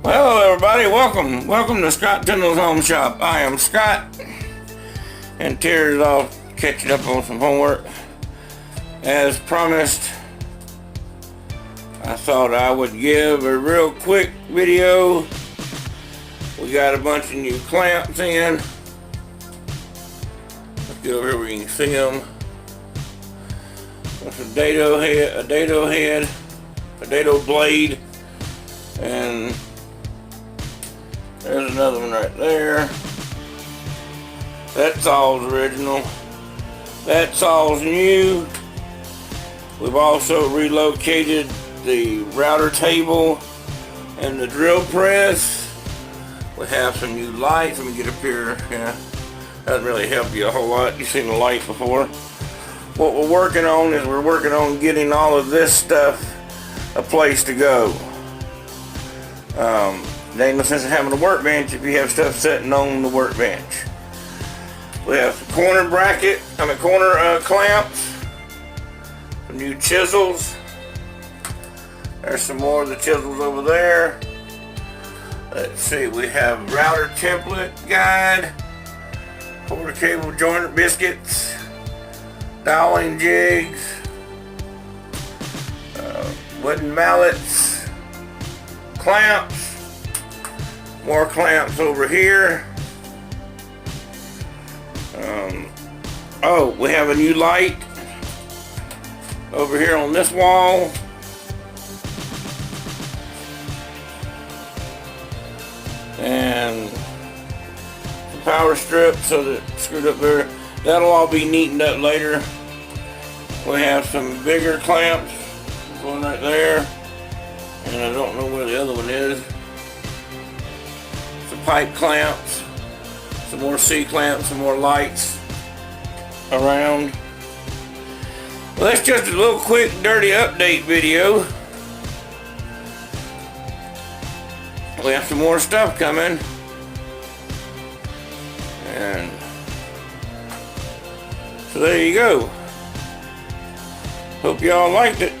Well, hello everybody, welcome to Scott Tyndall's Home Shop. I am Scott, and Tears off catching up on some homework. As promised, I thought I would give a real quick video. We got a bunch of new clamps in. Let's get over here where you can see them. That's a dado head, a dado blade, and there's another one right there. That's all's original. That's all's new. We've also relocated the router table and the drill press. We have some new lights. Let me get up here. Yeah, doesn't really help you a whole lot. You've seen the light before. What we're working on is we're working on getting all of this stuff a place to go. There ain't no sense in having a workbench if you have stuff sitting on the workbench. We have some corner clamps, some new chisels. There's some more of the chisels over there. Let's see, we have router template guide, quarter cable joiner biscuits, dialing jigs, wooden mallets, clamps, more clamps over here. Oh, we have a new light over here on this wall. And some power strips so that it's screwed up there. That'll all be neatened up later. We have some bigger clamps, one right there, and I don't know where the other one is. Some pipe clamps, some more C-clamps, some more lights around. Well, that's just a little quick dirty update video. We have some more stuff coming, and so there you go. Hope y'all liked it.